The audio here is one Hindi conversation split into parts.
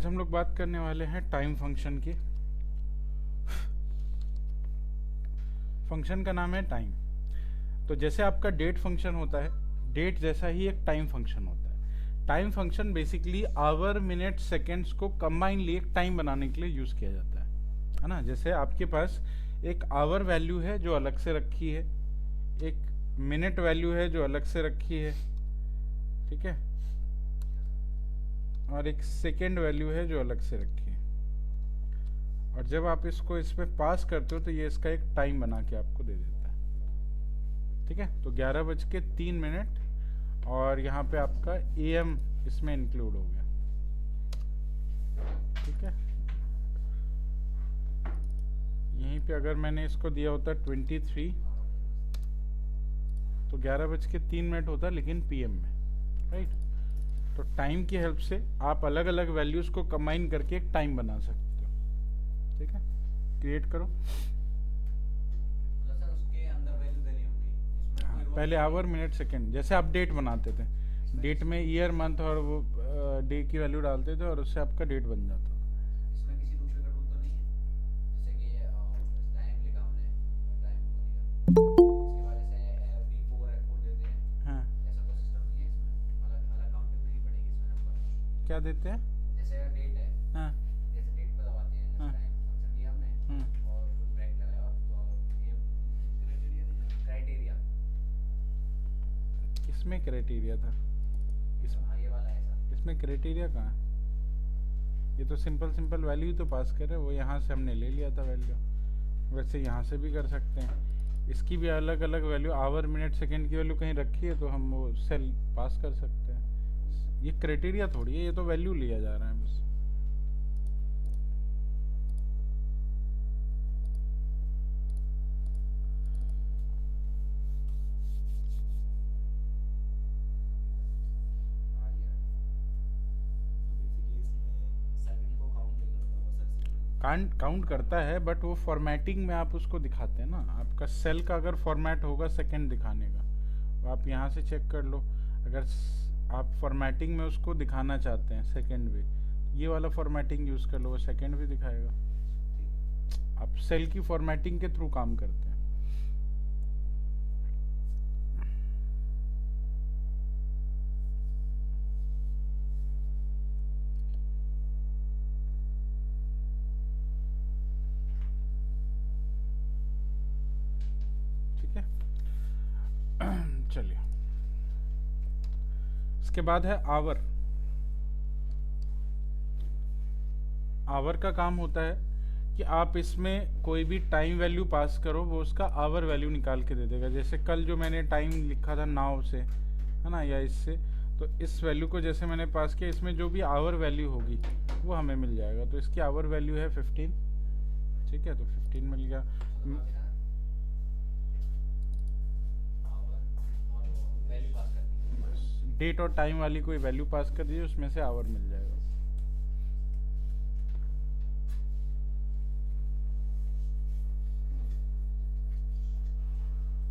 आज हम लोग बात करने वाले हैं टाइम फंक्शन की। फंक्शन का नाम है टाइम। तो जैसे आपका डेट फंक्शन होता है, डेट जैसा ही एक टाइम फंक्शन होता है। Time function basically our minute seconds को कंबाइनली एक टाइम बनाने के लिए यूज़ किया जाता है ना। जैसे आपके पास एक आवर वैल्यू है जो अलग से रखी है, एक मिनट वैल्यू है जो अलग से रखी है, ठीक है, और एक सेकेंड वैल्यू है जो अलग से रखी है। और जब आप इसको इसमें पास करते हो तो ये इसका एक टाइम बना के आपको दे देता है, ठीक है। तो 11:03 और यहाँ पे आपका AM इसमें इंक्लूड हो गया, ठीक है। यहीं पे अगर मैंने इसको दिया होता 23 तो 11:03 होता, लेकिन PM में, राइट। तो टाइम की हेल्प से आप अलग अलग वैल्यूज को कंबाइन करके एक टाइम बना सकते हो, ठीक है। क्रिएट करो। सर उसके अंदर वैल्यू देनी होगी, इसमें हाँ, कोई रोल पहले नहीं आवर है। मिनट सेकेंड, जैसे आप डेट बनाते थे, डेट में ईयर मंथ और वो डे की वैल्यू डालते थे और उससे आपका डेट बन जाता था। इसमें किसी दूसरे का रूल तो नहीं है, जैसे कि टाइम लिखा हमने, टाइम को दिया, इसके बाद जैसे B4 F4 देते हैं, हाँ, ऐसा तो सिस्टम नहीं है इसमें। अलग अलग काउंटिंग देनी पड़ेगी इसमें नंबर। क्या देते हैं? जैसे डेट है, हाँ, जैसे डेट पे दबाते हैं, जैसे हाँ, टाइम फंक्शन दिया हमने और फिर ब्रेक लगाया और ये क्राइटेरिया, किसमें क्राइटेरिया था? हाँ ये वाला है सर। इसमें क्राइटेरिया कहाँ है? ये तो सिंपल सिंपल वैल्यू तो पास कर रहे हैं, वो यहाँ से हमने ले लिया था वैल्यू। वैसे यहाँ से भी कर सकते हैं, इसकी भी अलग अलग वैल्यू, आवर मिनट सेकेंड की वैल्यू कहीं रखी है तो हम वो सेल पास कर सकते हैं। ये क्राइटेरिया थोड़ी है, ये तो वैल्यू लिया जा रहा है बस। आ रही है। काउंट करता है, बट वो फॉर्मेटिंग में आप उसको दिखाते हैं ना। आपका सेल का अगर फॉर्मेट होगा सेकंड दिखाने का, तो आप यहाँ से चेक कर लो। अगर आप फॉर्मेटिंग में उसको दिखाना चाहते हैं सेकंड भी, ये वाला फॉर्मेटिंग यूज़ कर लो, वो सेकंड भी दिखाएगा। आप सेल की फॉर्मेटिंग के थ्रू काम करते हैं। ठीक है, चलिए। इसके बाद है आवर। आवर का काम होता है कि आप इसमें कोई भी टाइम वैल्यू पास करो, वो उसका आवर वैल्यू निकाल के दे देगा। जैसे कल जो मैंने टाइम लिखा था नाव से, है ना, या इससे, तो इस वैल्यू को जैसे मैंने पास किया, इसमें जो भी आवर वैल्यू होगी वो हमें मिल जाएगा। तो इसकी आवर वैल्यू है 15, ठीक है, तो 15 मिल गया। वैल्यू पास कर दी, डेट और टाइम वाली कोई वैल्यू पास कर दीजिए, उसमें से आवर मिल जाएगा।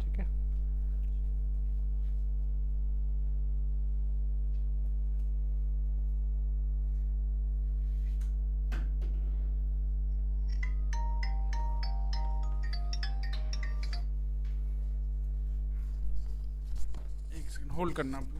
ठीक है, एक सेकंड होल्ड करना आपको।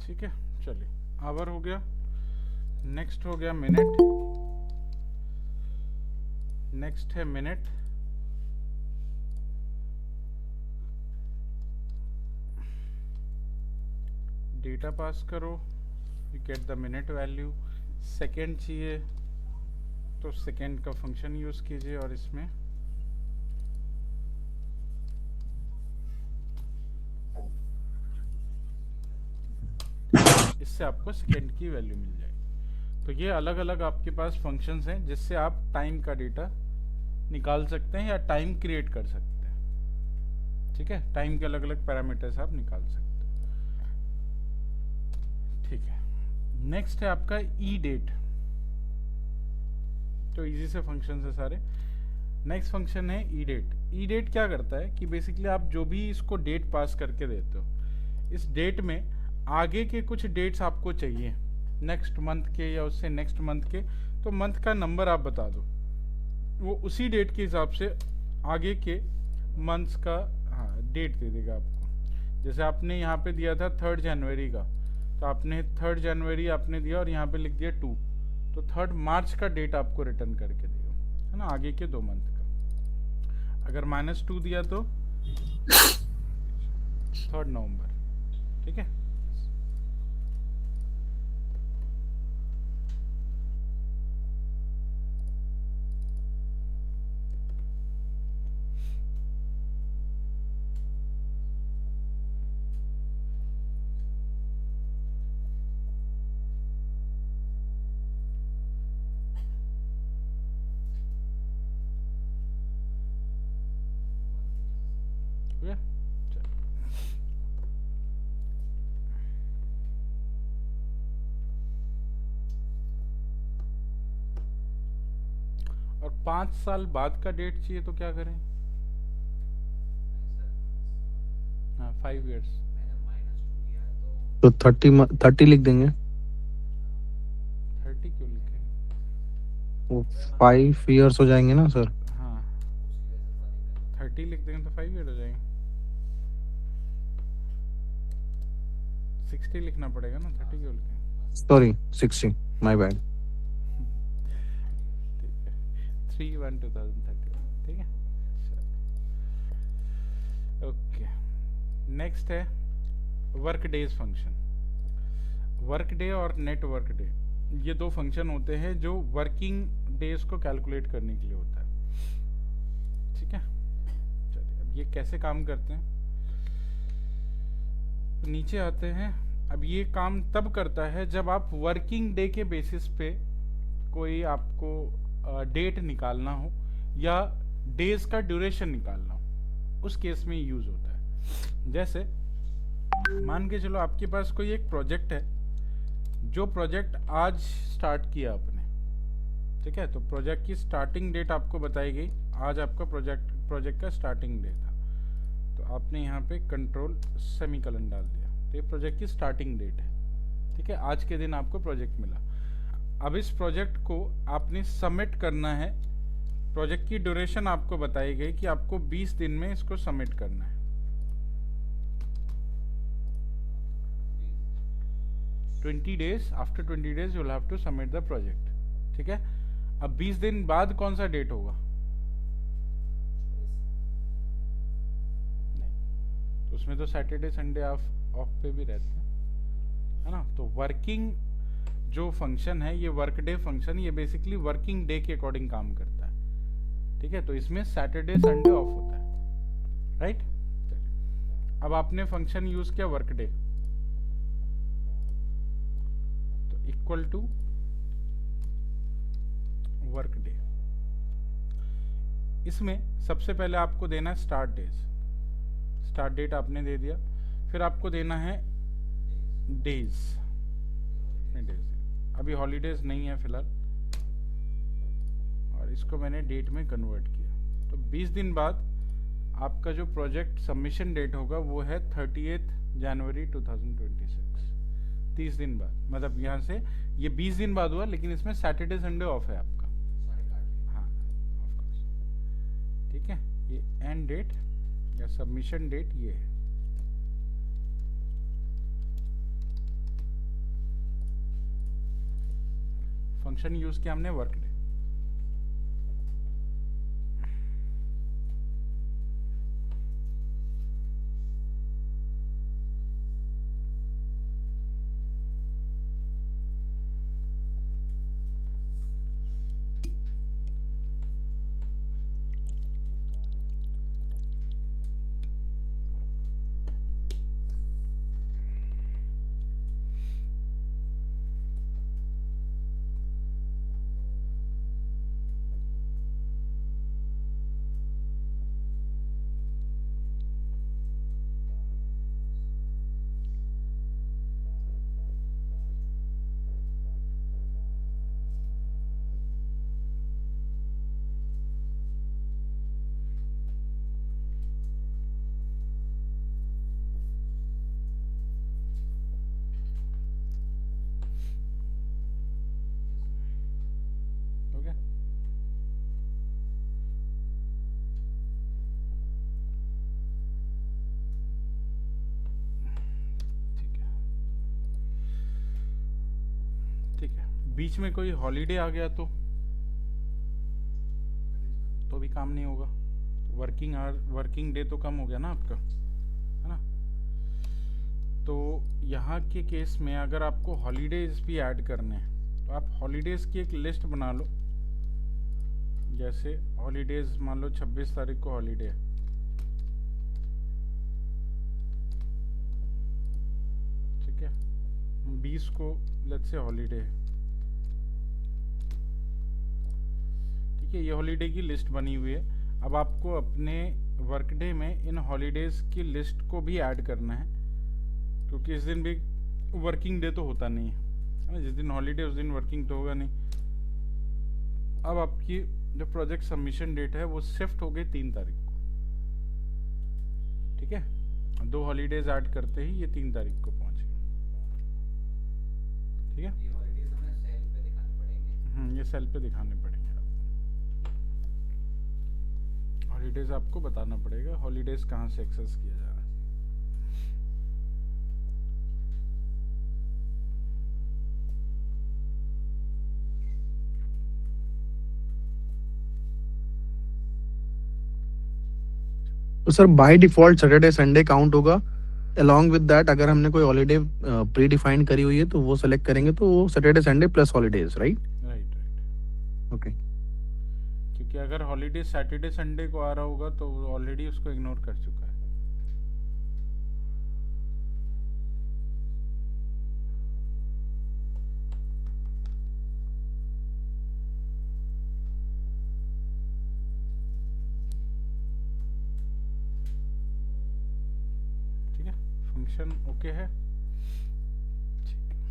ठीक है, चलिए आवर हो गया, नेक्स्ट हो गया मिनट, नेक्स्ट है मिनट। डेटा पास करो, you get the minute value. Second चाहिए तो सेकेंड का फंक्शन यूज कीजिए और इसमें इससे आपको सेकेंड की वैल्यू मिल जाएगी। तो ये अलग अलग आपके पास फंक्शंस हैं जिससे आप टाइम का डेटा निकाल सकते हैं या टाइम क्रिएट कर सकते हैं। ठीक है, टाइम के अलग अलग पैरामीटर्स आप निकाल सकते हैं। ठीक है, नेक्स्ट है आपका ई डेट। तो इजी से फंक्शन है सारे। नेक्स्ट फंक्शन है ई डेट। ई डेट क्या करता है कि बेसिकली आप जो भी इसको डेट पास करके देते हो, इस डेट में आगे के कुछ डेट्स आपको चाहिए नेक्स्ट मंथ के या उससे नेक्स्ट मंथ के, तो मंथ का नंबर आप बता दो, वो उसी डेट के हिसाब से आगे के मंथ्स का डेट दे देगा आपको। जैसे आपने यहाँ पे दिया था 3 जनवरी का, तो आपने 3 जनवरी आपने दिया और यहाँ पे लिख दिया 2, तो 3 मार्च का डेट आपको रिटर्न करके देगा, है ना, आगे के 2 मंथ का। अगर -2 दिया तो 3 नवंबर। ठीक है, हो गया? चलो। और 5 साल बाद का डेट चाहिए तो क्या करें? हाँ, 5 years। तो 30 लिख देंगे। 30 क्यों लिखे? वो 5 years हो जाएंगे ना सर। हाँ, 30 लिख देंगे तो 5 year हो जाएंगे। 60 लिखना पड़ेगा ना, 30 क्यों लिखें? Sorry 60, my bad. ठीक है, 3/1/2031। ठीक है, ओके। नेक्स्ट है work days function. Work day और नेट वर्क डे, ये 2 फंक्शन होते हैं जो वर्किंग डेज को कैलकुलेट करने के लिए होता है। ठीक है, चलिए अब ये कैसे काम करते हैं, नीचे आते हैं। अब ये काम तब करता है जब आप वर्किंग डे के बेसिस पे कोई आपको डेट निकालना हो या डेज का ड्यूरेशन निकालना हो, उस केस में यूज होता है। जैसे मान के चलो आपके पास कोई एक प्रोजेक्ट है, जो प्रोजेक्ट आज स्टार्ट किया आपने। ठीक है, तो प्रोजेक्ट की स्टार्टिंग डेट आपको बताई गई, आज आपका प्रोजेक्ट का स्टार्टिंग डे था, तो आपने यहाँ पे कंट्रोल सेमीकोलन डाल दिया, तो ये प्रोजेक्ट की स्टार्टिंग डेट है। ठीक है, आज के दिन आपको प्रोजेक्ट मिला। अब इस प्रोजेक्ट को आपने सबमिट करना है। प्रोजेक्ट की ड्यूरेशन आपको बताई गई कि आपको 20 दिन में इसको सबमिट करना है। 20 days, after 20 days you will have to submit the project. ठीक है, अब 20 दिन बाद कौन सा डेट होगा? नहीं, तो उसमें तो सैटरडे संडे ऑफ पे भी रहते हैं, है ना। तो वर्किंग जो फंक्शन है, ये वर्क डे फंक्शन, ये बेसिकली वर्किंग डे के अकॉर्डिंग काम करता है। ठीक है, तो इसमें सैटरडे संडे ऑफ होता है, राइट। अब आपने फंक्शन यूज किया वर्क डे, तो इक्वल टू वर्क डे। इसमें सबसे पहले आपको देना है स्टार्ट डेज, स्टार्ट डेट आपने दे दिया, फिर आपको देना है डेज। अभी हॉलीडेज नहीं है फिलहाल, और इसको मैंने डेट में कन्वर्ट किया। तो 20 दिन बाद आपका जो प्रोजेक्ट सबमिशन डेट होगा वो है 30th जनवरी 2026। 30 दिन बाद, मतलब यहाँ से ये 20 दिन बाद हुआ, लेकिन इसमें सैटरडे संडे ऑफ है आपका। हाँ, ऑफ कोर्स। ठीक है, ये एंड डेट या सबमिशन डेट ये है। फंक्शन यूज किया हमने वर्क डे। ओके, ठीक है, ठीक है। बीच में कोई हॉलीडे आ गया तो भी काम नहीं होगा। वर्किंग आवर, वर्किंग डे तो कम हो गया ना आपका, है ना। तो यहाँ के केस में अगर आपको हॉलीडेज भी ऐड करने हैं तो आप हॉलीडेज की एक लिस्ट बना लो। जैसे हॉलीडेज मान लो 26 तारीख को हॉलीडे है, ठीक है, 20 को लेट्स से हॉलीडे है, ठीक है। ये हॉलीडे की लिस्ट बनी हुई है। अब आपको अपने वर्कडे में इन हॉलीडेज की लिस्ट को भी ऐड करना है, क्योंकि इस दिन भी वर्किंग डे तो होता नहीं है। जिस दिन हॉलीडे उस दिन वर्किंग तो होगा नहीं। अब आपकी जो प्रोजेक्ट सबमिशन डेट है वो शिफ्ट हो गई 3 तारीख को, ठीक है। 2 हॉलीडेज ऐड करते ही ये 3 तारीख को पहुंच गई, ठीक है। ये हॉलीडेज हमें सेल पे दिखाने पड़ेंगे। ये सेल पे दिखाने पड़ेंगे। हॉलीडेज आपको बताना पड़ेगा हॉलीडेज कहाँ से एक्सेस किया जा रहा है। तो sir by default Saturday Sunday count होगा। अलॉन्ग विद दैट अगर हमने कोई हॉलीडे प्री डिफाइन करी हुई है तो वो सेलेक्ट करेंगे, तो वो Saturday Sunday plus holidays, right? Right, right. Okay. क्योंकि अगर हॉलीडे सैटरडे संडे को आ रहा होगा तो ऑलरेडी उसको इग्नोर कर चुका है। ठीक है, फंक्शन ओके है। ठीक है।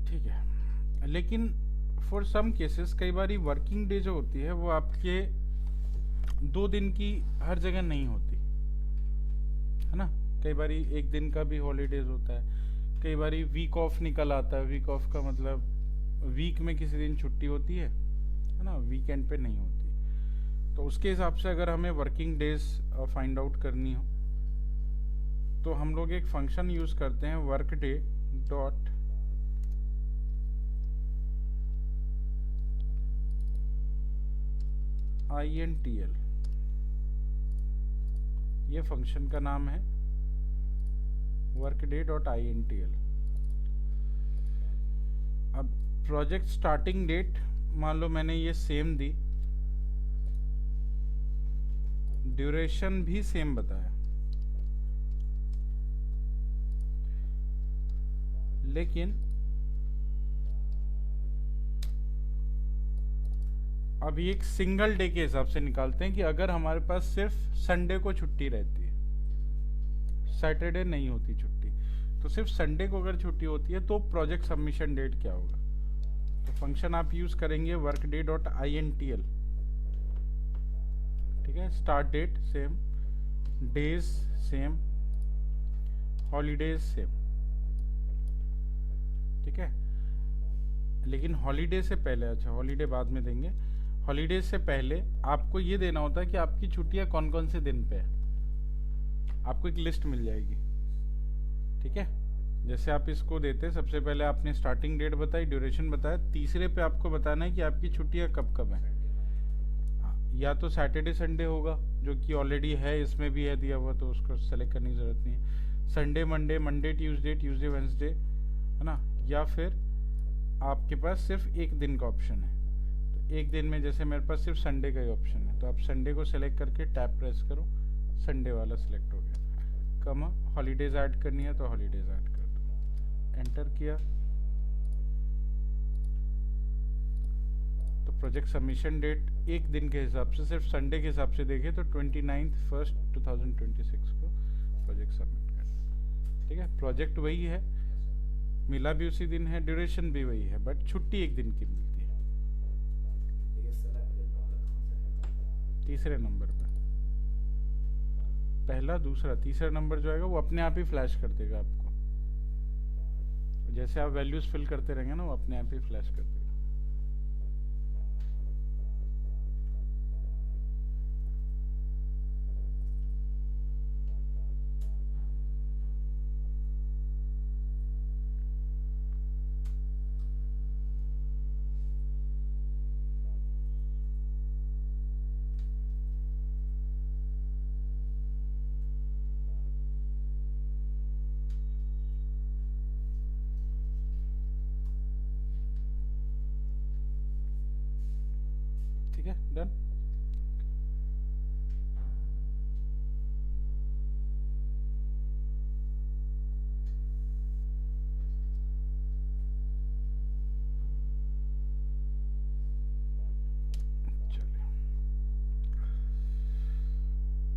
ठीक है, लेकिन फॉर सम केसेस कई बार वर्किंग डे जो होती है वो आपके 2 दिन की हर जगह नहीं होती है ना। कई बार एक दिन का भी हॉलीडेज होता है, कई बार वीक ऑफ निकल आता है। वीक ऑफ का मतलब वीक में किसी दिन छुट्टी होती है ना, वीकेंड पे नहीं होती। तो उसके हिसाब से अगर हमें वर्किंग डेज फाइंड आउट करनी हो तो हम लोग एक फंक्शन यूज करते हैं, वर्क डे डॉट INTL। ये फंक्शन का नाम है workday.intl। अब प्रोजेक्ट स्टार्टिंग डेट मान लो मैंने ये सेम दी, ड्यूरेशन भी सेम बताया, लेकिन अब ये एक सिंगल डे के हिसाब से निकालते हैं कि अगर हमारे पास सिर्फ संडे को छुट्टी रहती है, सैटरडे नहीं होती छुट्टी, तो सिर्फ संडे को अगर छुट्टी होती है तो प्रोजेक्ट सबमिशन डेट क्या होगा। तो फंक्शन आप यूज करेंगे workday.intl, ठीक है। Start date same, days same, holidays same, ठीक है। लेकिन हॉलीडे से पहले, अच्छा हॉलीडे बाद में देंगे, हॉलीडे से पहले आपको ये देना होता है कि आपकी छुट्टियां कौन कौन से दिन पे है। आपको एक लिस्ट मिल जाएगी, ठीक है। जैसे आप इसको देते हैं, सबसे पहले आपने स्टार्टिंग डेट बताई, ड्यूरेशन बताया, तीसरे पे आपको बताना है कि आपकी छुट्टियां कब कब हैं। हाँ, या तो सैटरडे संडे होगा जो कि ऑलरेडी है, इसमें भी है दिया हुआ, तो उसको सेलेक्ट करने की ज़रूरत नहीं है। Sunday Monday, Monday Tuesday, Tuesday Wednesday, है ना। या फिर आपके पास सिर्फ एक दिन का ऑप्शन है, तो एक दिन में जैसे मेरे पास सिर्फ संडे का ही ऑप्शन है, तो आप संडे को सेलेक्ट करके टैब प्रेस करो, संडे वाला सिलेक्ट हो गया। कमा हॉलीडेज ऐड करनी है तो हॉलीडेज ऐड कर दो, एंटर किया तो प्रोजेक्ट सबमिशन डेट एक दिन के हिसाब से, सिर्फ संडे के हिसाब से देखें तो 29/1/2026 को प्रोजेक्ट सबमिट करना, ठीक है। प्रोजेक्ट वही है, मिला भी उसी दिन है, ड्यूरेशन भी वही है, बट छुट्टी एक दिन की मिलती है। ये सेलेक्ट करने वाला कहाँ से है? तीसरे नंबर पे, पहला दूसरा तीसरा नंबर जो आएगा वो अपने आप ही फ्लैश कर देगा आपको। जैसे आप वैल्यूज फिल करते रहेंगे ना, वो अपने आप ही फ्लैश कर देगा। ठीक है, डन।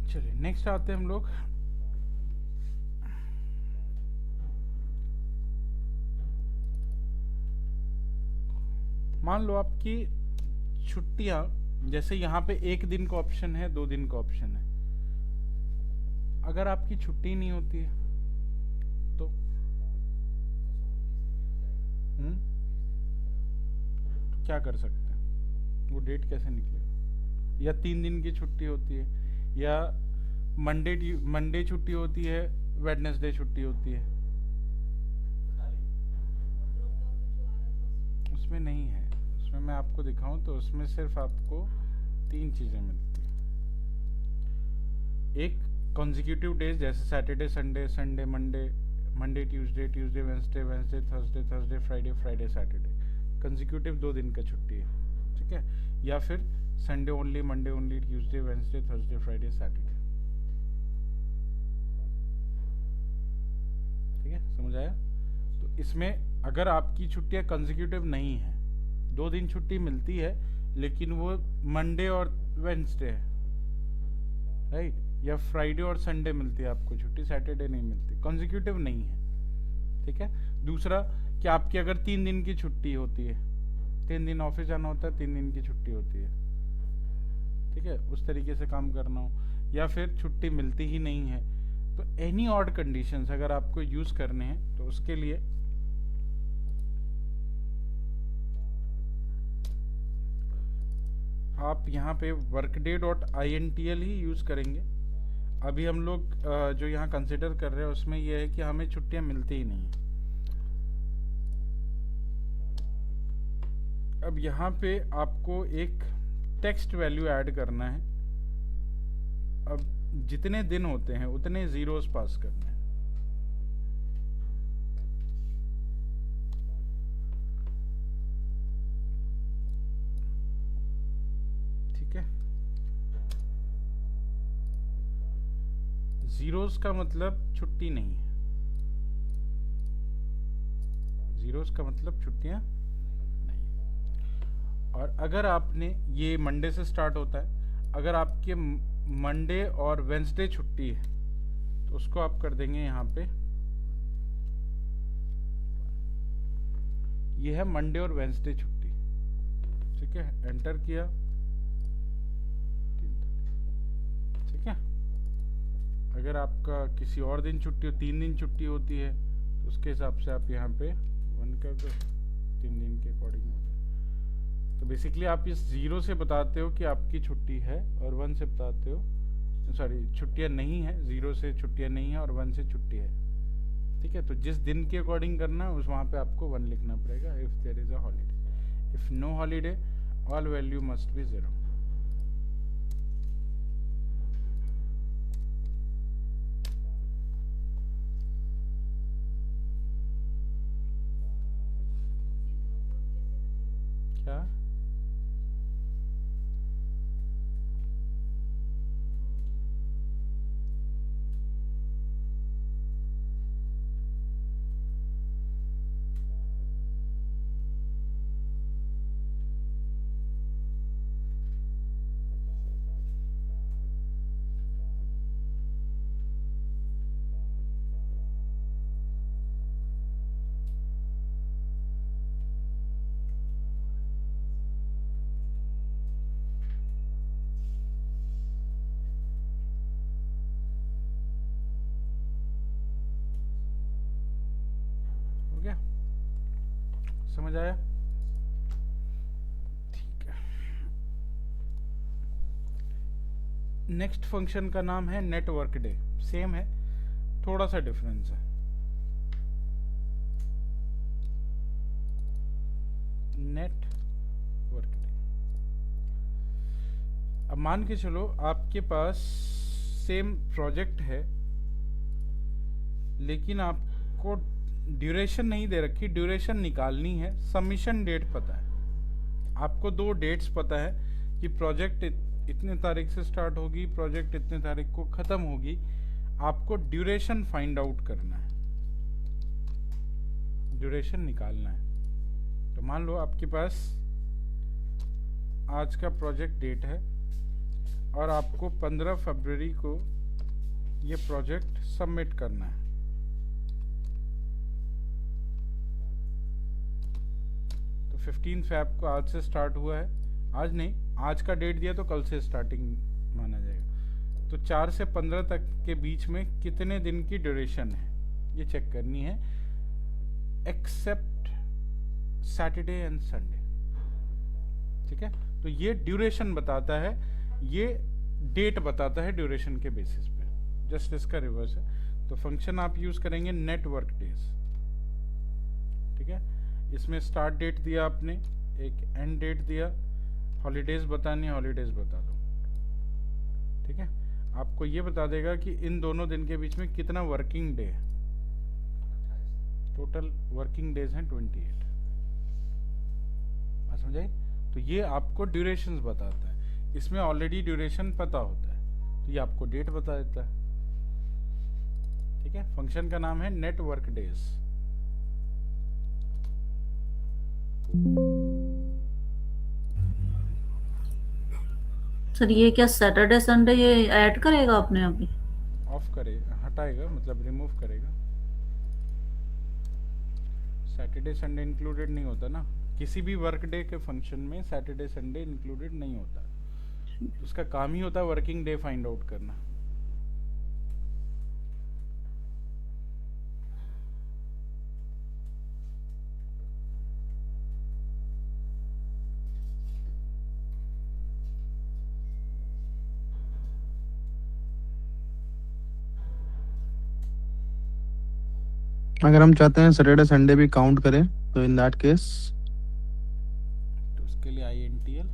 चलिए नेक्स्ट आते हैं हम लोग। मान लो आपकी छुट्टियां, जैसे यहाँ पे एक दिन का ऑप्शन है, 2 दिन का ऑप्शन है। अगर आपकी छुट्टी नहीं होती है तो तो क्या कर सकते हैं, वो डेट कैसे निकलेगा। या 3 दिन की छुट्टी होती है, या मंडे छुट्टी होती है, वेडनेसडे छुट्टी होती है, उसमें नहीं है। उसमें मैं आपको दिखाऊं तो उसमें सिर्फ आपको 3 चीज़ें मिलती हैं। एक कॉन्जिक्यूटिव डेज, जैसे Saturday Sunday, Sunday Monday, Monday Tuesday, Tuesday Wednesday, Wednesday Thursday, Thursday Friday, Friday Saturday, consecutive 2 दिन का छुट्टी है, ठीक है। या फिर Sunday only, Monday only, Tuesday Wednesday Thursday Friday Saturday, ठीक है, समझ आया। तो इसमें अगर आपकी छुट्टियां कंजिक्यूटिव नहीं है, 2 दिन छुट्टी मिलती है लेकिन वो मंडे और वेंसडे है, राइट, या फ्राइडे और संडे मिलती है आपको छुट्टी, सैटरडे नहीं मिलती, कंजिक्यूटिव नहीं है, ठीक है। दूसरा कि आपकी अगर 3 दिन की छुट्टी होती है, 3 दिन ऑफिस जाना होता है, 3 दिन की छुट्टी होती है, ठीक है, उस तरीके से काम करना हो, या फिर छुट्टी मिलती ही नहीं है, तो एनी ऑड कंडीशंस अगर आपको यूज करने हैं तो उसके लिए आप यहाँ पे workday.intl ही यूज करेंगे। अभी हम लोग जो यहाँ कंसिडर कर रहे हैं उसमें यह है कि हमें छुट्टियां मिलती ही नहीं है। अब यहाँ पे आपको एक टेक्स्ट वैल्यू ऐड करना है। अब जितने दिन होते हैं उतने जीरोस पास करने हैं। ठीक है, जीरोस का मतलब छुट्टी नहीं है, जीरोस का मतलब छुट्टियां नहीं। और अगर आपने ये मंडे से स्टार्ट होता है, अगर आपके मंडे और वेंसडे छुट्टी है तो उसको आप कर देंगे यहाँ पे, ये है मंडे और वेंसडे छुट्टी, ठीक है, एंटर किया, ठीक है। अगर आपका किसी और दिन छुट्टी हो, 3 दिन छुट्टी होती है तो उसके हिसाब से आप यहाँ पे 1 कर दो, 2-3 दिन के अकॉर्डिंग होता है। तो बेसिकली आप इस 0 से बताते हो कि आपकी छुट्टी है और 1 से बताते हो, सॉरी छुट्टियां नहीं है, 0 से छुट्टियां नहीं है और 1 से छुट्टी है। ठीक है, तो जिस दिन के अकॉर्डिंग करना है उस वहाँ पे आपको 1 लिखना पड़ेगा if there is a holiday. If no holiday all value must be 0। क्या हो गया, समझ आया? ठीक है। नेक्स्ट फंक्शन का नाम है नेटवर्क डे। सेम है, थोड़ा सा डिफरेंस है। Network day. अब मान के चलो आपके पास सेम प्रोजेक्ट है, लेकिन आपको ड्यूरेशन नहीं दे रखी, ड्यूरेशन निकालनी है, सबमिशन डेट पता है। आपको 2 डेट्स पता है कि प्रोजेक्ट इतने तारीख से स्टार्ट होगी, प्रोजेक्ट इतने तारीख को ख़त्म होगी। आपको ड्यूरेशन फाइंड आउट करना है, ड्यूरेशन निकालना है। तो मान लो आपके पास आज का प्रोजेक्ट डेट है और आपको 15 फरवरी को ये प्रोजेक्ट सबमिट करना है। तो 15 फैब को आज से स्टार्ट हुआ है, आज नहीं, आज का डेट दिया तो कल से स्टार्टिंग माना जाएगा। तो 4 से 15 तक के बीच में कितने दिन की ड्यूरेशन है ये चेक करनी है, एक्सेप्ट सैटरडे एंड संडे। ठीक है, तो ये ड्यूरेशन बताता है, ये डेट बताता है ड्यूरेशन के बेसिस पे। जस्ट इसका रिवर्स है। तो फंक्शन आप यूज करेंगे नेटवर्क डेज। ठीक है, इसमें स्टार्ट डेट दिया आपने, एक एंड डेट दिया, हॉलीडेज बतानी, हॉलीडेज बता दो। ठीक है, आपको ये बता देगा कि इन दोनों दिन के बीच में कितना वर्किंग डे है। टोटल वर्किंग डेज हैं 28। समझाई? तो ये आपको ड्यूरेशंस बताता है। इसमें ऑलरेडी ड्यूरेशन पता होता है, तो ये आपको डेट बता देता है। ठीक है, फंक्शन का नाम है नेटवर्क डेज। सर ये क्या सैटरडे संडे ये ऐड करेगा अपने आप ही? ऑफ करे, हटाएगा, मतलब रिमूव करेगा। सैटरडे संडे इंक्लूडेड नहीं होता ना, किसी भी वर्क डे के फंक्शन में सैटरडे संडे इंक्लूडेड नहीं होता। उसका काम ही होता है वर्किंग डे फाइंड आउट करना। अगर हम चाहते हैं सैटरडे संडे भी काउंट करें तो इन दैट केस तो उसके लिए INTL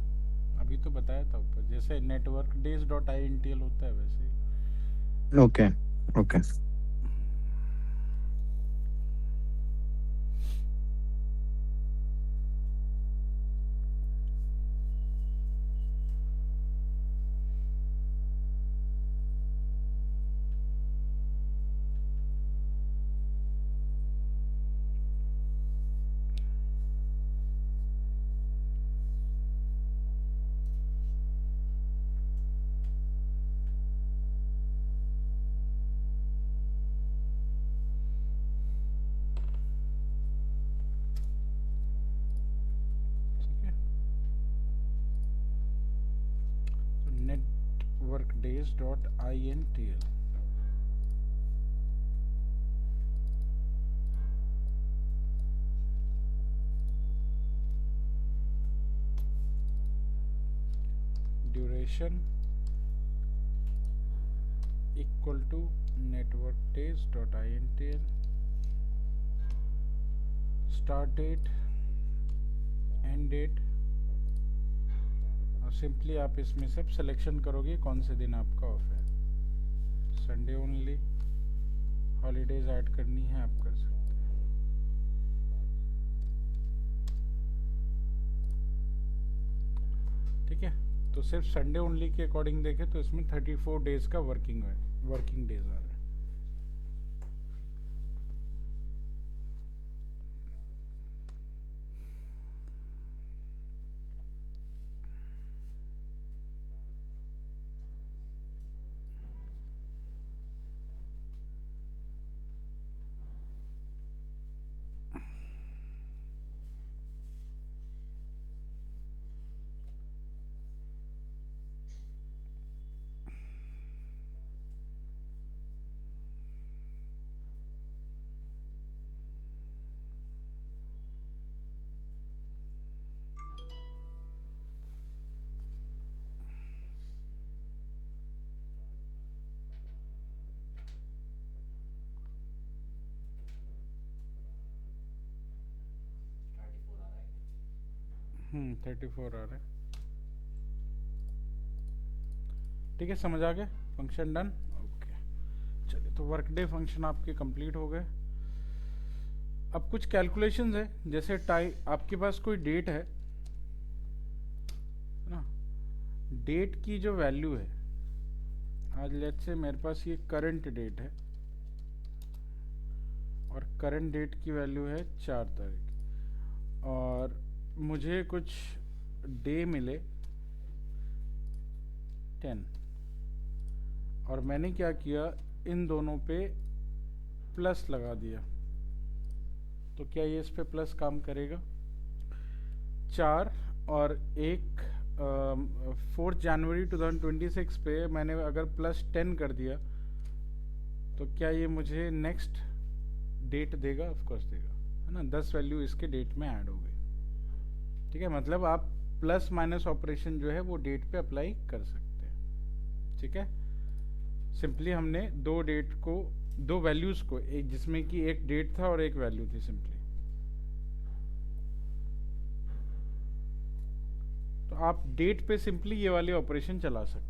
अभी तो बताया था ऊपर, जैसे नेटवर्क डेज डॉट INTL होता है वैसे ही। Okay okay. ठीक है, तो network days dot INTL। operation equal to network days dot intl start date end date, और सिंपली आप इसमें से सिलेक्शन करोगे कौन से दिन आपका ऑफ है। संडे ओनली, हॉलीडेज ऐड करनी है आप कर सकते हैं। ठीक है, तो सिर्फ संडे ओनली के अकॉर्डिंग देखें तो इसमें 34 डेज का वर्किंग डेज आ रहा है। है 34 आ रहा है। ठीक है, समझ आ गया, फंक्शन डन। ओके, चलिए, तो वर्क डे फंक्शन आपके कंप्लीट हो गए। अब कुछ कैलकुलेशंस है, जैसे आपके पास कोई डेट है ना, डेट की जो वैल्यू है, आज लेट्स से मेरे पास ये करंट डेट है और करंट डेट की वैल्यू है 4 तारीख, और मुझे कुछ डे मिले 10, और मैंने क्या किया, इन दोनों पे प्लस लगा दिया, तो क्या ये इस पे प्लस काम करेगा? 4 और एक 4 जनवरी 2026 पे मैंने अगर +10 कर दिया तो क्या ये मुझे नेक्स्ट डेट देगा? ऑफ कोर्स देगा, है ना। 10 वैल्यू इसके डेट में ऐड हो गई। ठीक है, मतलब आप प्लस माइनस ऑपरेशन जो है वो डेट पे अप्लाई कर सकते हैं। ठीक है, सिंपली हमने दो वैल्यूज को, एक जिसमें कि एक डेट था और एक वैल्यू थी, सिंपली। तो आप डेट पे सिंपली ये वाले ऑपरेशन चला सकते हैं।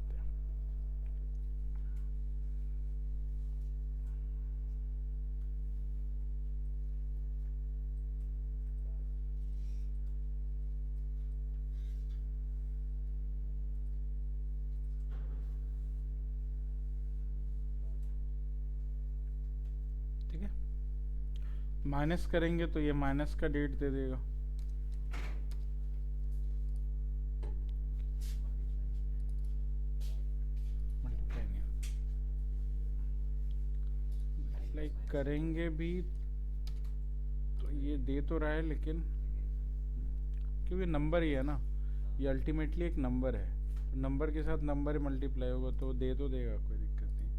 ठीक है, माइनस करेंगे तो ये माइनस का डेट दे देगा। करेंगे भी तो ये दे तो रहा है, लेकिन क्योंकि नंबर ही है ना, ये अल्टीमेटली एक नंबर है, तो नंबर के साथ नंबर ही मल्टीप्लाई होगा तो दे तो देगा, कोई दिक्कत नहीं।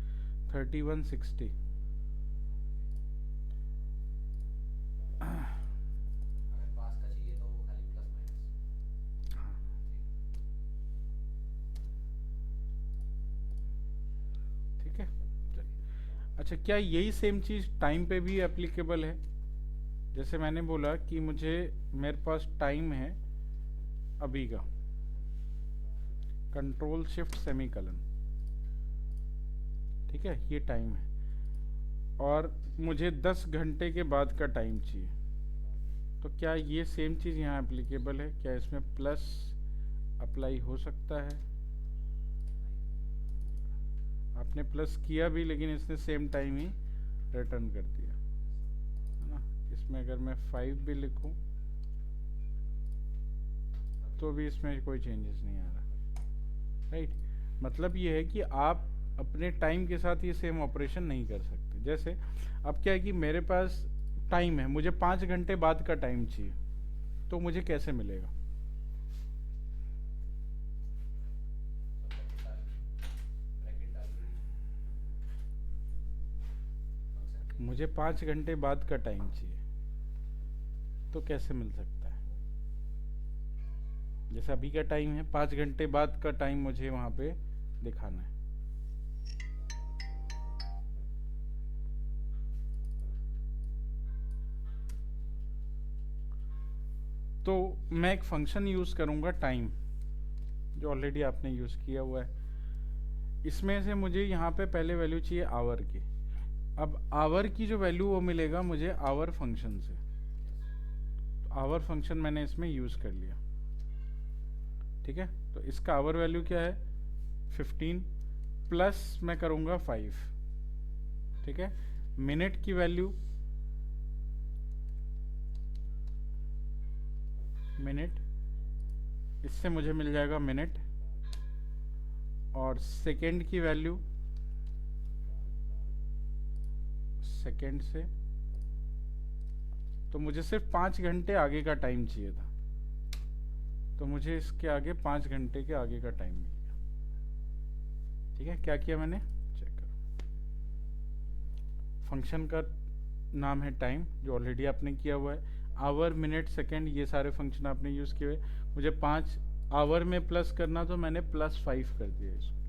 3160 अगर पास का चाहिए तो वो खाली प्लस माइनस। हाँ, ठीक है, चलिए। अच्छा, क्या यही सेम चीज़ टाइम पे भी एप्लीकेबल है? जैसे मैंने बोला कि मेरे पास टाइम है अभी का, कंट्रोल शिफ्ट सेमीकलन, ठीक है, ये टाइम है, और मुझे 10 घंटे के बाद का टाइम चाहिए, तो क्या ये सेम चीज़ यहाँ एप्लीकेबल है? क्या इसमें प्लस अप्लाई हो सकता है? आपने प्लस किया भी, लेकिन इसने सेम टाइम ही रिटर्न कर दिया, है ना। इसमें अगर मैं 5 भी लिखूं तो भी इसमें कोई चेंजेस नहीं आ रहा, राइट। मतलब ये है कि आप अपने टाइम के साथ ये सेम ऑपरेशन नहीं कर सकते। जैसे अब क्या है कि मेरे पास टाइम है, मुझे 5 घंटे बाद का टाइम चाहिए, तो मुझे कैसे मिलेगा? मुझे 5 घंटे बाद का टाइम चाहिए, तो कैसे मिल सकता है? जैसे अभी का टाइम है, 5 घंटे बाद का टाइम मुझे वहाँ पे दिखाना है। तो मैं एक फंक्शन यूज़ करूँगा टाइम, जो ऑलरेडी आपने यूज़ किया हुआ है। इसमें से मुझे यहाँ पे पहले वैल्यू चाहिए आवर की। अब आवर की जो वैल्यू वो मिलेगा मुझे आवर फंक्शन से। आवर फंक्शन मैंने इसमें यूज़ कर लिया, ठीक है। तो इसका आवर वैल्यू क्या है 15 प्लस मैं करूँगा 5, ठीक है। मिनट की वैल्यू मिनट, इससे मुझे मिल जाएगा मिनट। और सेकेंड की वैल्यू सेकेंड से, तो मुझे सिर्फ 5 घंटे आगे का टाइम चाहिए था, तो मुझे इसके आगे 5 घंटे के आगे का टाइम मिल गया, ठीक है। क्या किया मैंने, चेक करो। फंक्शन का नाम है टाइम, जो ऑलरेडी आपने किया हुआ है। आवर, मिनट, सेकेंड, ये सारे फंक्शन आपने यूज़ किए हुए। मुझे 5 आवर में प्लस करना, तो मैंने +5 कर दिया इसको।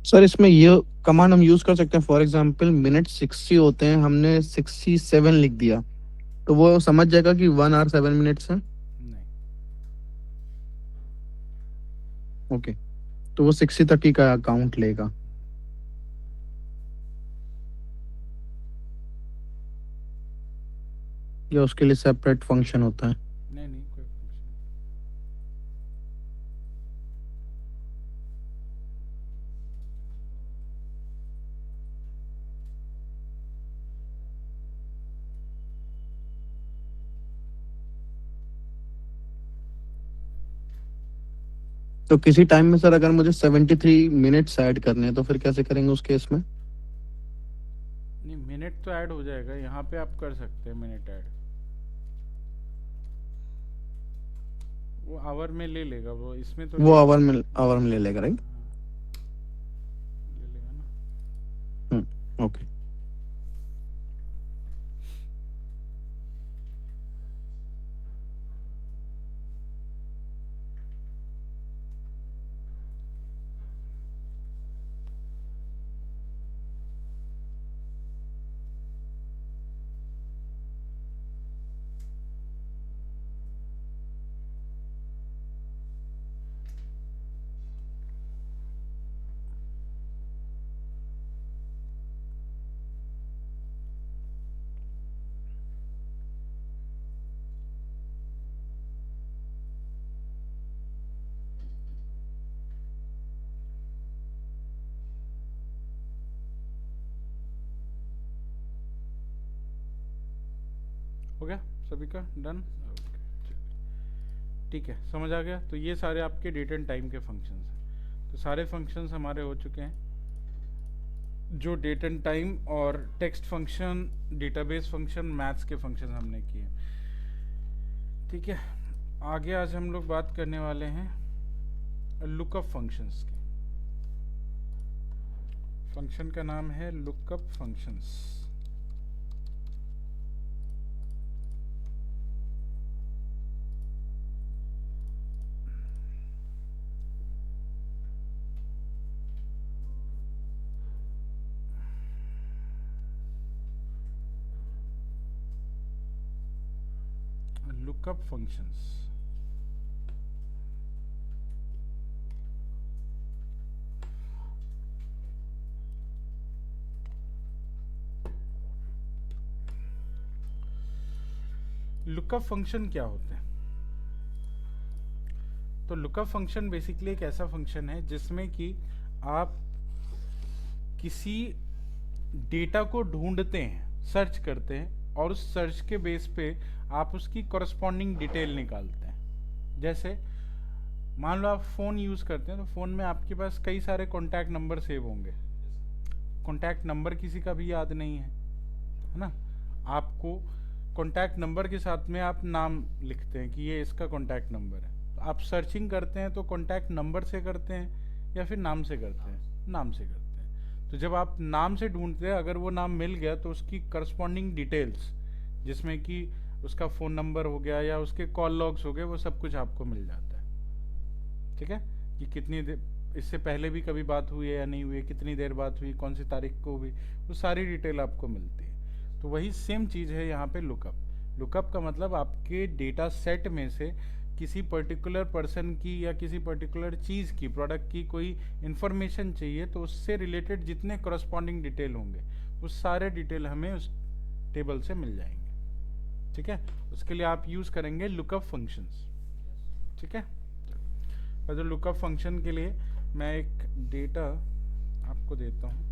सर इसमें ये कमांड हम यूज कर सकते हैं, फॉर एग्जांपल मिनट 60 होते हैं, हमने 67 लिख दिया, तो वो समझ जाएगा कि 1 आवर 7 मिनट्स है। नहीं, ओके, तो वो 60 तक ही का काउंट लेगा। या उसके लिए सेपरेट फंक्शन होता है। नहीं, नहीं, कोई फंक्शन नहीं। तो किसी टाइम में सर अगर मुझे 73 मिनट्स ऐड करने हैं तो फिर कैसे करेंगे उस केस में? नहीं, मिनट तो ऐड हो जाएगा, यहाँ पे आप कर सकते हैं मिनट ऐड। वो आवर में ले लेगा, वो इसमें तो वो ले आवर में ले लेगा, राइट? हाँ, ले लेगा ना। ओके। हो गया सभी का डन। ठीक है, समझ आ गया। तो ये सारे आपके डेट एंड टाइम के फंक्शंस हैं। तो सारे फंक्शंस हमारे हो चुके हैं, जो डेट एंड टाइम और text function, database function, maths के फंक्शन हमने किए। ठीक है, आगे आज हम लोग बात करने वाले हैं लुकअप फंक्शंस की। फंक्शन का नाम है lookup functions. lookup functions. Lookup function क्या होते हैं? तो लुकअप फंक्शन बेसिकली एक ऐसा फंक्शन है जिसमें कि आप किसी डेटा को ढूंढते हैं, सर्च करते हैं, और उस सर्च के बेस पे आप उसकी कॉरस्पॉन्डिंग डिटेल निकालते हैं। जैसे मान लो आप फ़ोन यूज़ करते हैं, तो फ़ोन में आपके पास कई सारे कॉन्टैक्ट नंबर सेव होंगे। कॉन्टैक्ट नंबर किसी का भी याद नहीं है ना। आपको कॉन्टैक्ट नंबर के साथ में आप नाम लिखते हैं कि ये इसका कॉन्टैक्ट नंबर है। तो आप सर्चिंग करते हैं तो कॉन्टैक्ट नंबर से करते हैं या फिर नाम से करते हैं? नाम से करते हैं। तो जब आप नाम से ढूंढते हैं, अगर वो नाम मिल गया तो उसकी करस्पॉन्डिंग डिटेल्स, जिसमें कि उसका फ़ोन नंबर हो गया या उसके कॉल लॉग्स हो गए, वो सब कुछ आपको मिल जाता है। ठीक है, कि कितनी देर इससे पहले भी कभी बात हुई है या नहीं हुई है, कितनी देर बात हुई, कौन सी तारीख को हुई, वो सारी डिटेल आपको मिलती है। तो वही सेम चीज़ है यहाँ पे लुकअप। लुकअप का मतलब आपके डेटा सेट में से किसी पर्टिकुलर पर्सन की या किसी पर्टिकुलर चीज़ की, प्रोडक्ट की कोई इन्फॉर्मेशन चाहिए, तो उससे रिलेटेड जितने करस्पॉन्डिंग डिटेल होंगे वो सारे डिटेल हमें उस टेबल से मिल जाएंगे। ठीक है, उसके लिए आप यूज़ करेंगे लुकअप फंक्शंस। ठीक है, तो लुकअप फंक्शन के लिए मैं एक डेटा आपको देता हूँ।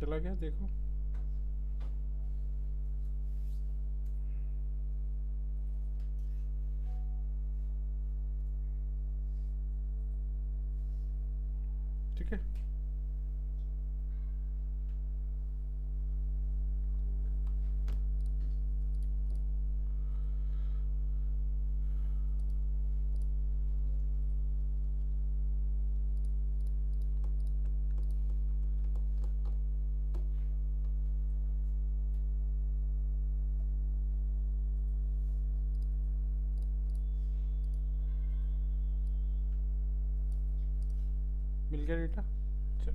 चला गया, देखो। ठीक है। मिल गया डेटा? चलो।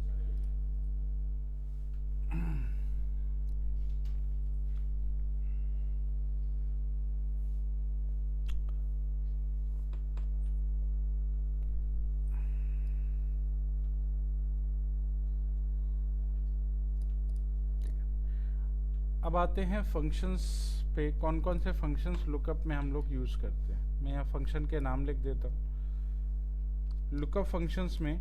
अब आते हैं फंक्शंस पे। कौन कौन से फंक्शंस लुकअप में हम लोग यूज़ करते हैं। मैं यहाँ फंक्शन के नाम लिख देता हूँ। लुकअप फंक्शंस में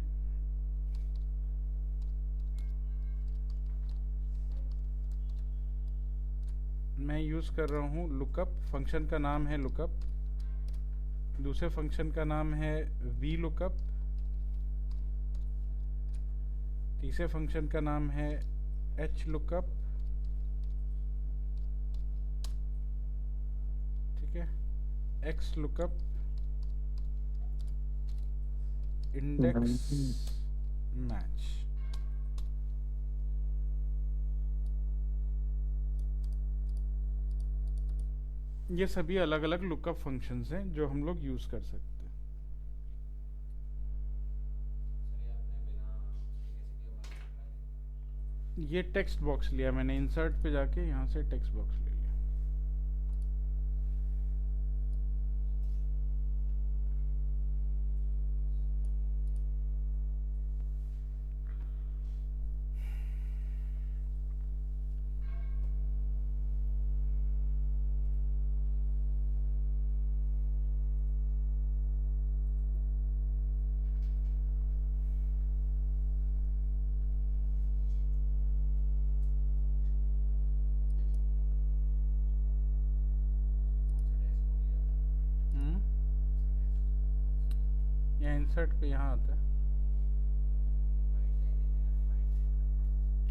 मैं यूज़ कर रहा हूँ लुकअप। फंक्शन का नाम है लुकअप। दूसरे फंक्शन का नाम है वी लुकअप। तीसरे फंक्शन का नाम है एच लुकअप। ठीक है। X lookup, index match. ये सभी अलग अलग लुकअप फंक्शंस हैं जो हम लोग यूज़ कर सकते हैं। ये टेक्स्ट बॉक्स लिया मैंने, इंसर्ट पे जाके यहाँ से टेक्स्ट बॉक्स ले लिया। यहाँ इंसर्ट पे यहाँ आता है।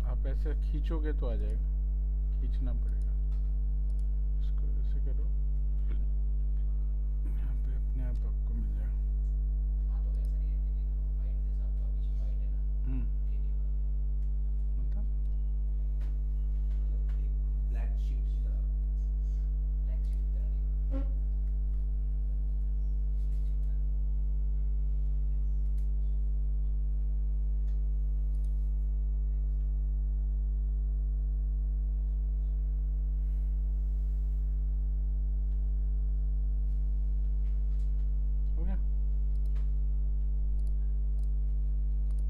आप ऐसे खींचोगे तो आ जाएगा, खींचना पड़ेगा। इसको ऐसे करो, यहाँ पे अपने आप आपको मिल जाएगा। मतलब हो गया?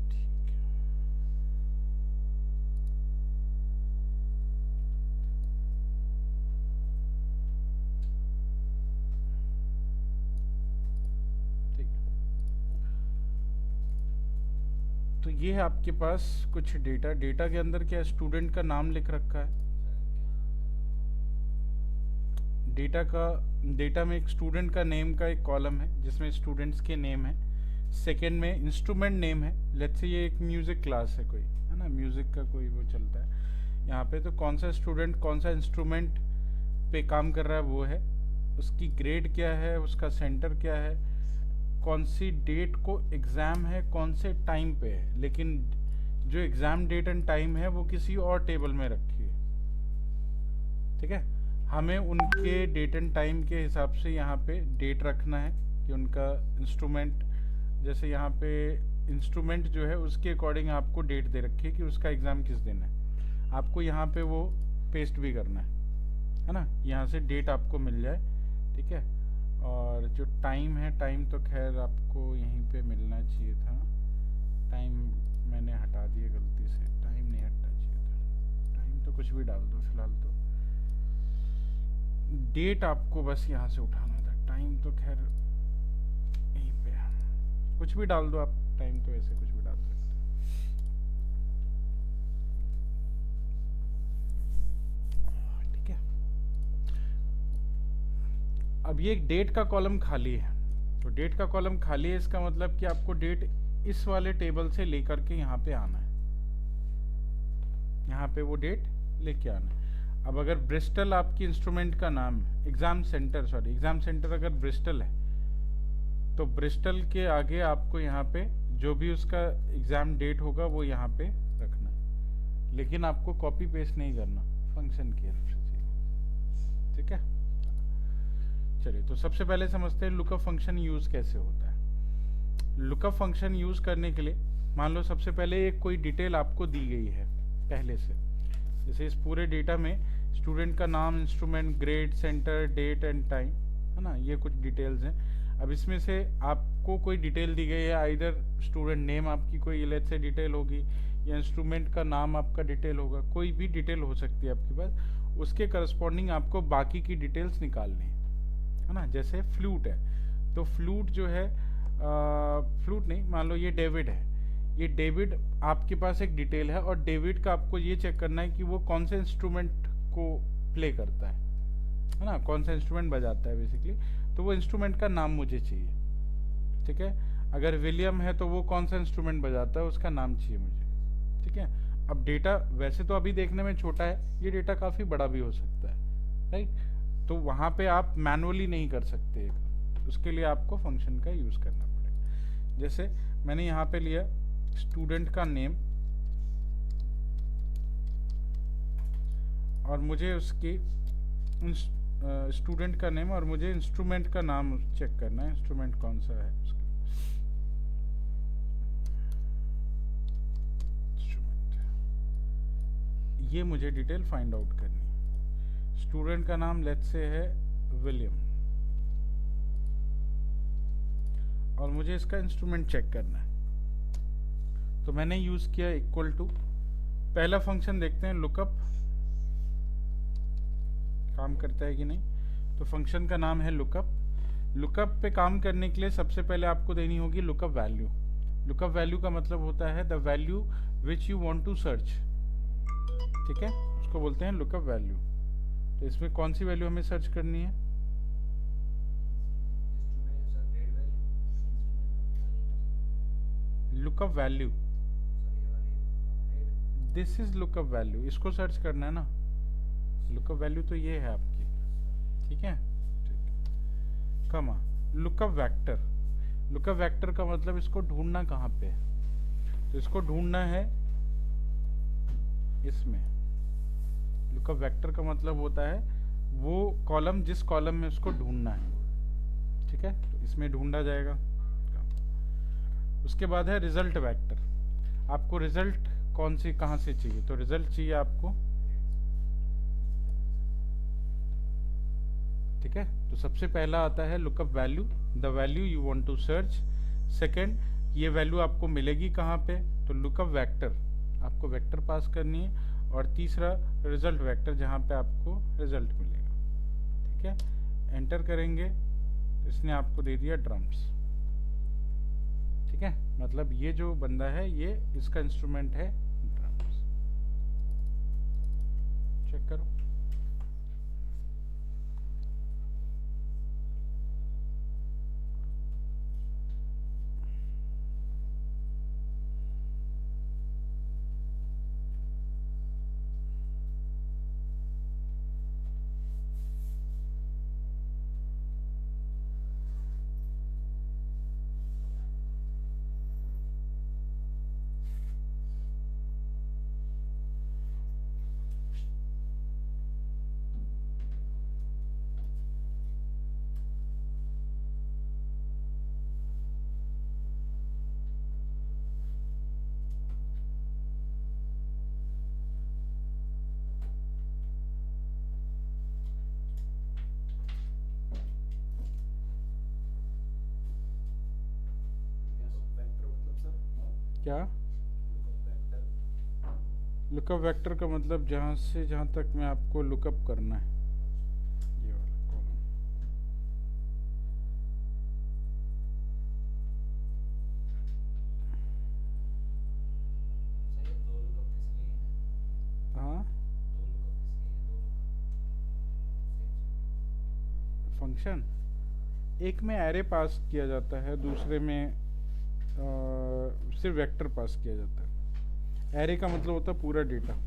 ठीक है। ठीक है। तो ये है आपके पास कुछ डेटा। डेटा के अंदर क्या स्टूडेंट का नाम लिख रखा है। डेटा में एक स्टूडेंट का नेम का एक कॉलम है जिसमें स्टूडेंट्स के नेम है। सेकंड में इंस्ट्रूमेंट नेम है। लेट्स से ये एक म्यूज़िक क्लास है कोई, है ना, म्यूज़िक का कोई वो चलता है यहाँ पे। तो कौन सा स्टूडेंट कौन सा इंस्ट्रूमेंट पे काम कर रहा है वो है। उसकी ग्रेड क्या है, उसका सेंटर क्या है, कौन सी डेट को एग्ज़ाम है, कौन से टाइम पे है। लेकिन जो एग्ज़ाम डेट एंड टाइम है वो किसी और टेबल में रखी है। ठीक है। हमें उनके डेट एंड टाइम के हिसाब से यहाँ पे डेट रखना है कि उनका इंस्ट्रूमेंट, जैसे यहाँ पे इंस्ट्रूमेंट जो है उसके अकॉर्डिंग आपको डेट दे रखी है कि उसका एग्ज़ाम किस दिन है। आपको यहाँ पे वो पेस्ट भी करना है ना, यहाँ से डेट आपको मिल जाए। ठीक है। और जो टाइम है, टाइम तो खैर आपको यहीं पे मिलना चाहिए था। टाइम मैंने हटा दिया गलती से, टाइम नहीं हटना चाहिए था। टाइम तो कुछ भी डाल दो फिलहाल। तो डेट आपको बस यहाँ से उठाना था। टाइम तो खैर यहीं पे है, कुछ भी डाल दो आप। टाइम तो ऐसे कुछ भी डाल सकते हो। ठीक है। अब ये एक डेट का कॉलम खाली है। तो डेट का कॉलम खाली है, इसका मतलब कि आपको डेट इस वाले टेबल से लेकर के यहाँ पे आना है, यहाँ पे वो डेट लेके आना है। अब अगर ब्रिस्टल आपकी इंस्ट्रूमेंट का नाम है, एग्जाम सेंटर अगर ब्रिस्टल है तो ब्रिस्टल के आगे आपको यहाँ पे जो भी उसका एग्जाम डेट होगा वो यहाँ पे रखना है, लेकिन आपको कॉपी पेस्ट नहीं करना, फंक्शन की हेल्प से चाहिए। ठीक है, चलिए तो सबसे पहले समझते हैं लुकअप फंक्शन यूज कैसे होता है। लुकअप फंक्शन यूज करने के लिए मान लो सबसे पहले एक कोई डिटेल आपको दी गई है पहले से, जैसे इस पूरे डेटा में स्टूडेंट का नाम, instrument, grade, centre, date and time, है ना, ये कुछ डिटेल्स हैं। अब इसमें से आपको कोई डिटेल दी गई है, आइदर स्टूडेंट नेम आपकी कोई लेट से डिटेल होगी या इंस्ट्रूमेंट का नाम आपका डिटेल होगा, कोई भी डिटेल हो सकती है आपके पास, उसके करस्पॉन्डिंग आपको बाकी की डिटेल्स निकालनी है ना। जैसे फ्लूट है तो फ्लूट जो है फ्लूट नहीं, मान लो ये डेविड है, ये डेविड आपके पास एक डिटेल है और डेविड का आपको ये चेक करना है कि वो कौन से इंस्ट्रूमेंट को प्ले करता है ना, कौन सा इंस्ट्रूमेंट बजाता है बेसिकली, तो वो इंस्ट्रूमेंट का नाम मुझे चाहिए। ठीक है, अगर विलियम है तो वो कौन सा इंस्ट्रूमेंट बजाता है उसका नाम चाहिए मुझे। ठीक है, अब डेटा वैसे तो अभी देखने में छोटा है, ये डेटा काफ़ी बड़ा भी हो सकता है, राइट, तो वहाँ पे आप मैनुअली नहीं कर सकते, उसके लिए आपको फंक्शन का यूज़ करना पड़ेगा। जैसे मैंने यहाँ पे लिया स्टूडेंट का नेम और मुझे उसकी स्टूडेंट का नेम और मुझे इंस्ट्रूमेंट का नाम चेक करना है, इंस्ट्रूमेंट कौन सा है उसका। ये मुझे डिटेल फाइंड आउट करनी है। स्टूडेंट का नाम लेट्स से है विलियम और मुझे इसका इंस्ट्रूमेंट चेक करना है, तो मैंने यूज किया इक्वल टू, पहला फंक्शन देखते हैं लुकअप काम करता है कि नहीं। तो फंक्शन का नाम है लुकअप। लुकअप पे काम करने के लिए सबसे पहले आपको देनी होगी लुकअप वैल्यू। लुकअप वैल्यू का मतलब होता है the value which you want to search. ठीक है, उसको बोलते हैं लुकअप वैल्यू। तो इसमें कौन सी वैल्यू हमें सर्च करनी है? Lookup value, this is lookup value, इसको सर्च करना है ना। लुकअप वैल्यू तो ये है आपकी, ठीक है, ठीक। कमा लुकअप वेक्टर, लुकअप वेक्टर का मतलब इसको ढूंढना कहाँ पे है, तो इसको ढूंढना है इसमें। लुकअप वेक्टर का मतलब होता है वो कॉलम जिस कॉलम में उसको ढूंढना है, ठीक है, तो इसमें ढूंढा जाएगा। उसके बाद है रिजल्ट वेक्टर, आपको रिजल्ट कौन सी कहाँ से चाहिए, तो रिजल्ट चाहिए आपको, ठीक है। तो सबसे पहला आता है lookup value, the value you want to search. Second, ये वैल्यू आपको मिलेगी कहाँ पे, तो लुकअप वेक्टर, आपको वेक्टर पास करनी है। और तीसरा रिजल्ट वेक्टर, जहाँ पे आपको रिजल्ट मिलेगा, ठीक है। एंटर करेंगे तो इसने आपको दे दिया ड्रम्स, ठीक है, मतलब ये जो बंदा है ये इसका इंस्ट्रूमेंट है ड्रम्स। चेक करो, क्या लुकअप वेक्टर का मतलब जहाँ से जहाँ तक में आपको लुकअप करना है, ये वाला कॉलम। सही है, दो लुकअप किस लिए हैं? हाँ, दो लुकअप किस लिए हैं? दो लुकअप फंक्शन एक में एरे पास किया जाता है, दूसरे में सिर्फ वेक्टर पास किया जाता है। एरे का मतलब होता है पूरा डेटा।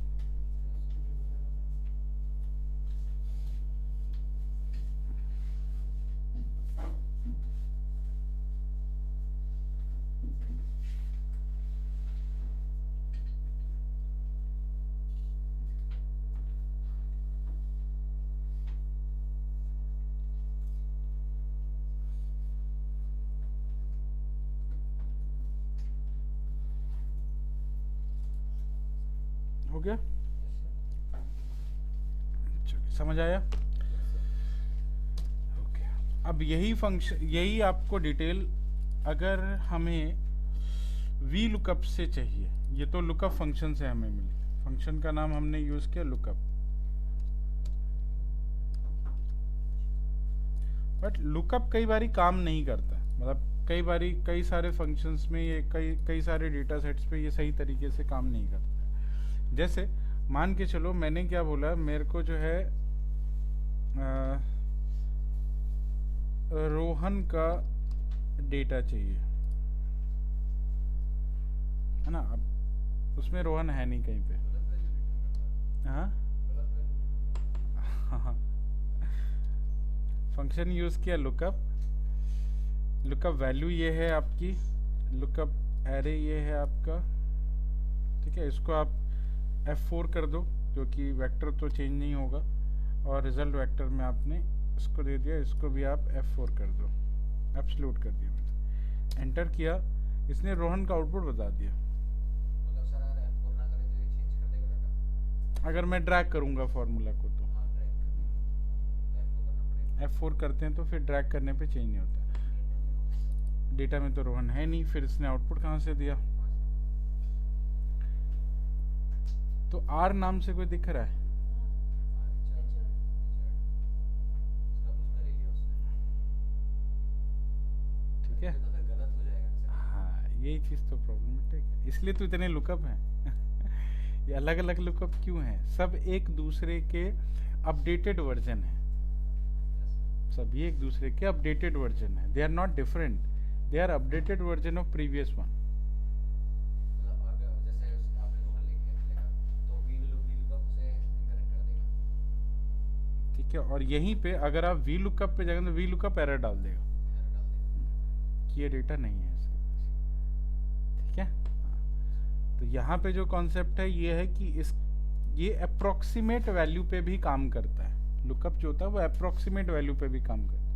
हो गया? चलिए, समझ आया? ओके। अब यही फंक्शन, यही आपको डिटेल अगर हमें वी लुकअप से चाहिए, ये तो लुकअप फंक्शन से हमें मिली, फंक्शन का नाम हमने यूज किया लुकअप। बट लुकअप कई बारी काम नहीं करता है, मतलब कई बारी कई सारे फंक्शंस में ये कई सारे डेटा सेट्स पे ये सही तरीके से काम नहीं करता है। जैसे मान के चलो मैंने क्या बोला, मेरे को जो है रोहन का डेटा चाहिए, है ना। अब उसमें रोहन है नहीं कहीं पे। हाँ हाँ, फंक्शन यूज किया लुकअप। लुकअप वैल्यू ये है आपकी, लुकअप एरे ये है आपका, ठीक है। इसको आप F4 कर दो, क्योंकि वेक्टर तो चेंज नहीं होगा, और रिजल्ट वेक्टर में आपने इसको दे दिया, इसको भी आप F4 कर दो, एब्सोल्यूट कर दिया मैंने। एंटर किया, इसने रोहन का आउटपुट बता दिया। मतलब सर अगर F4 ना करें तो ये चेंज कर देगा डाटा? अगर मैं ड्रैग करूंगा फॉर्मूला को तो हाँ, ड्रैग F4 करना पड़ेगा। F4 करते हैं तो फिर ड्रैग करने पे चेंज नहीं होता। डेटा में तो रोहन है नहीं, फिर इसने आउटपुट कहाँ से दिया? तो R नाम से कोई दिख रहा है? ठीक है। तो फिर गलत हो जाएगा सर। हाँ, यही चीज़ तो प्रॉब्लमेटिक है, इसलिए तो इतने लुकअप हैं। ये अलग अलग लुकअप क्यों हैं? सब एक दूसरे के अपडेटेड वर्जन है, सभी एक दूसरे के अपडेटेड वर्जन है। They are not different, they are updated version of previous one. मतलब अगर जैसे आपने रोहन लिखा तो वी लुकअप उसे इनकरेक्ट कर देगा, ठीक है। और यहीं पे अगर आप वी लुकअप पे जाएंगे तो वी लुकअप एरर डाल देगा एरर डाल देगा। कि ये डेटा नहीं है इसके पास, ठीक है। हाँ। तो यहाँ पे जो कॉन्सेप्ट है ये है कि ये अप्रोक्सीमेट वैल्यू पे भी काम करता है। लुकअप जो होता है वो अप्रोक्सीमेट वैल्यू पे भी काम करता है।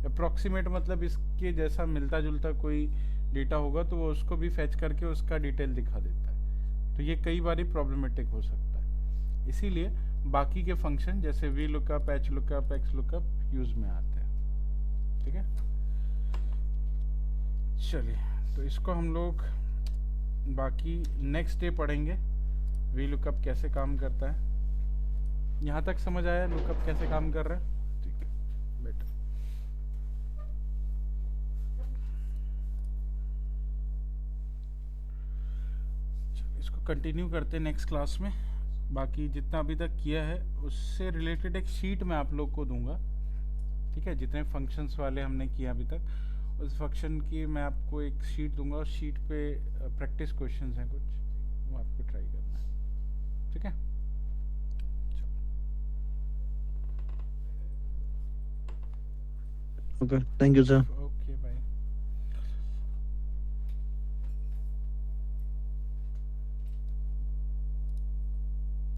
अप्रोक्सीमेट मतलब इसके जैसा मिलता जुलता कोई डेटा होगा तो वो उसको भी फैच करके उसका डिटेल दिखा देता है। तो ये कई बार प्रॉब्लमेटिक हो सकता है, इसीलिए बाकी के फंक्शन जैसे V lookup, H lookup, x lookup use में आते हैं, ठीक है। चलिए, तो इसको हम लोग बाकी नेक्स्ट डे पढ़ेंगे, वी लुकअप कैसे काम करता है। यहाँ तक समझ आया लुकअप कैसे काम कर रहा है? ठीक है, बेटर। इसको कंटिन्यू करते हैं नेक्स्ट क्लास में। बाकी जितना अभी तक किया है उससे रिलेटेड एक शीट मैं आप लोग को दूंगा, ठीक है। जितने फंक्शंस वाले हमने किया अभी तक, उस फंक्शन की मैं आपको एक शीट दूंगा, उस शीट पे प्रैक्टिस क्वेश्चंस हैं कुछ, वो आपको ट्राई करना है, ठीक है। Okay, thank you, sir.